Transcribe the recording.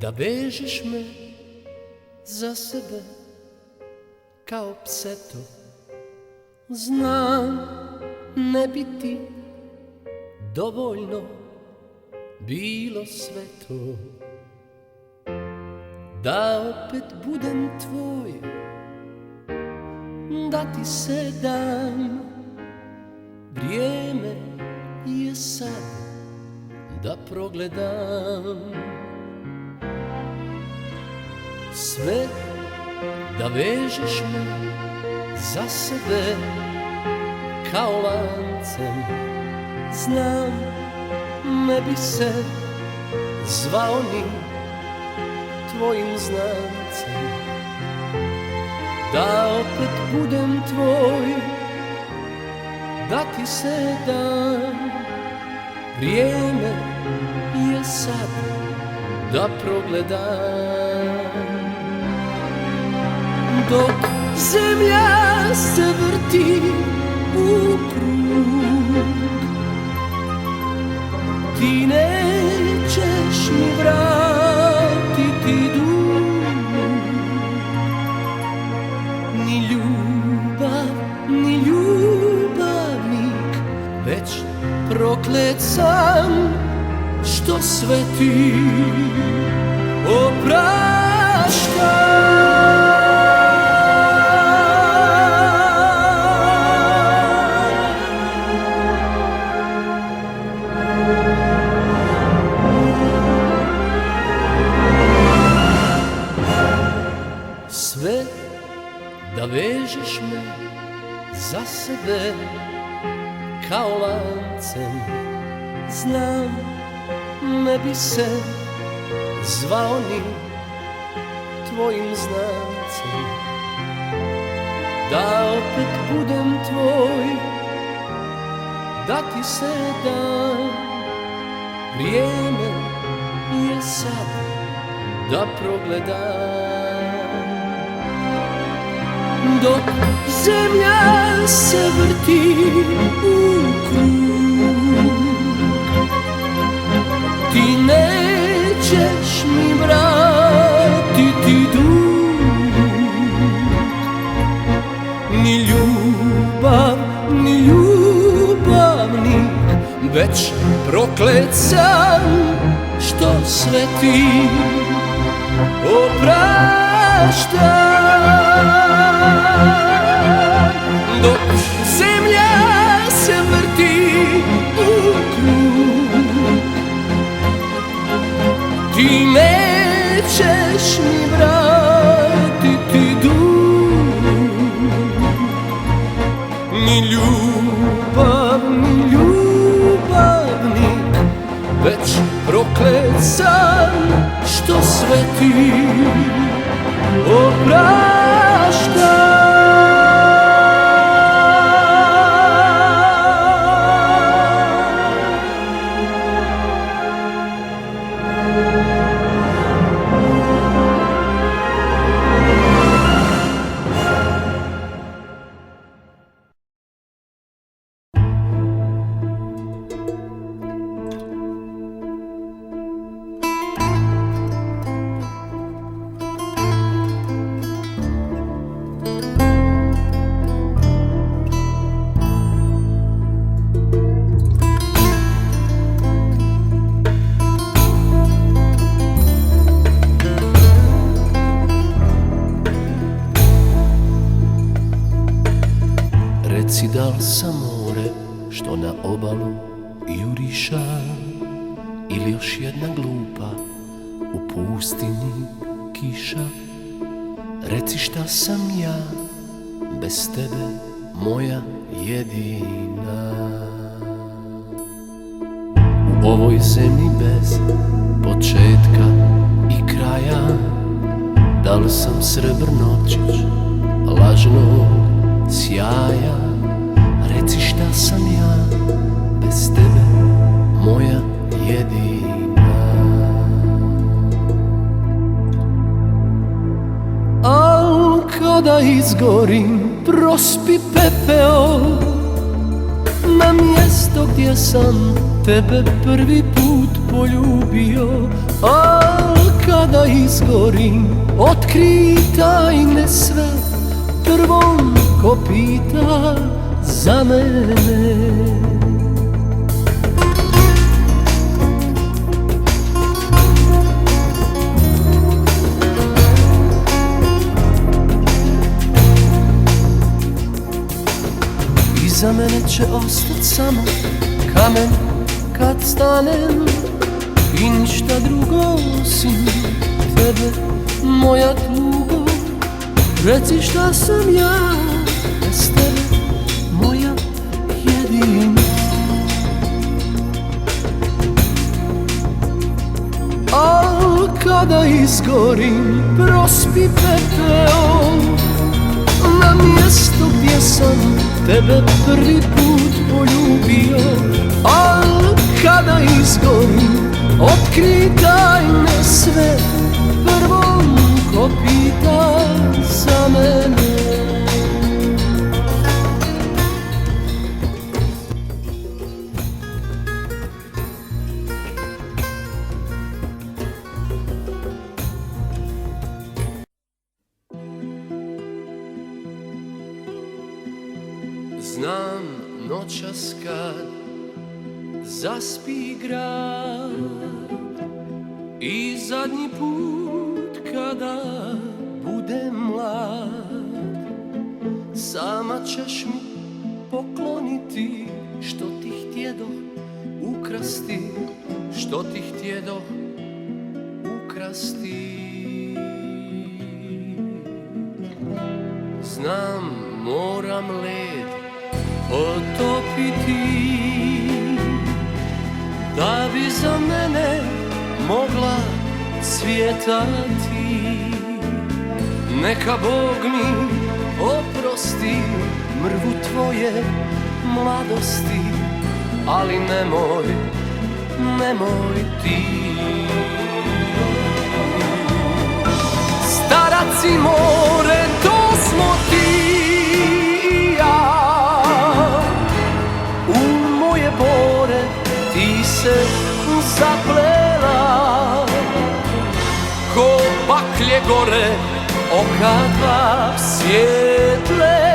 da vežeš me za sebe kao pseto. Znam, ne bi ti dovoljno bilo sve to, da opet budem tvoj, da ti se dam. Vrijeme je sad da progledam sve, da vežeš me za sebe kao lancem. Znam, ne bi se zvao ni tvojim znancem, da opet budem tvoj, da ti se dam. Vrijeme je sad da progledam. Dok zemlja se vrti u krug, ti nećeš mi vratiti dug. Ni ljubav, ni ljubavnik, već proklet sam što sve ti opraštam. Sve, da vežeš me za sebe kao lancem. Znam, ne bi se zvao ni tvojim znancem, da opet budem tvoj, da ti se dam. Vrijeme je sad da progledam. Dok zemlja se vrti u krug, ti nećeš mi vratiti dug. Ni ljubav, ni ljubavnik, već proklet sam što sve ti opraštam. Dok zemlja se vrti u krug, ti nećeš mi vratiti dug. Ni ljubav, ni ljubavnik, već proklet sam što sve ti opraštam. Reci, da li sam more što na obalu juriša, ili još jedna glupa u pustinji kiša? Reci, šta sam ja bez tebe, moja jedina? U ovoj zemlji bez početka i kraja, da li sam srebrnovčić lažnog sjaja? Reci, šta sam ja bez tebe, moja jedina? Al kada izgorim, prospi pepeo na mjesto gdje sam tebe prvi put poljubio. Al kada izgorim, otkri tajne sve, prvom ko pita za mene. Iza mene će ostat samo kamen kad stanem i ništa drugo osim tebe, moja tugo. Reci šta sam ja bez tebe, moja jedina. Al kada izgorim, prospi pepeo na mjesto gdje sam tebe prvi put poljubio. Al kada izgorim, otkri tajne sve, prvom ko pita za mene. Znam noćas kad zaspi grad i zadnji put kada budem mlad, sama ćeš mi pokloniti što ti htjedoh ukrasti, što ti htjedoh ukrasti. Znam, moram led otopiti da bi za mene mogla cvjetati. Neka Bog mi oprosti mrvu tvoje mladosti, ali nemoj, nemoj ti. Starac i more, to smo ti i ja. U moje bore ti se zaplela, ko baklje gore oka dva svijetle.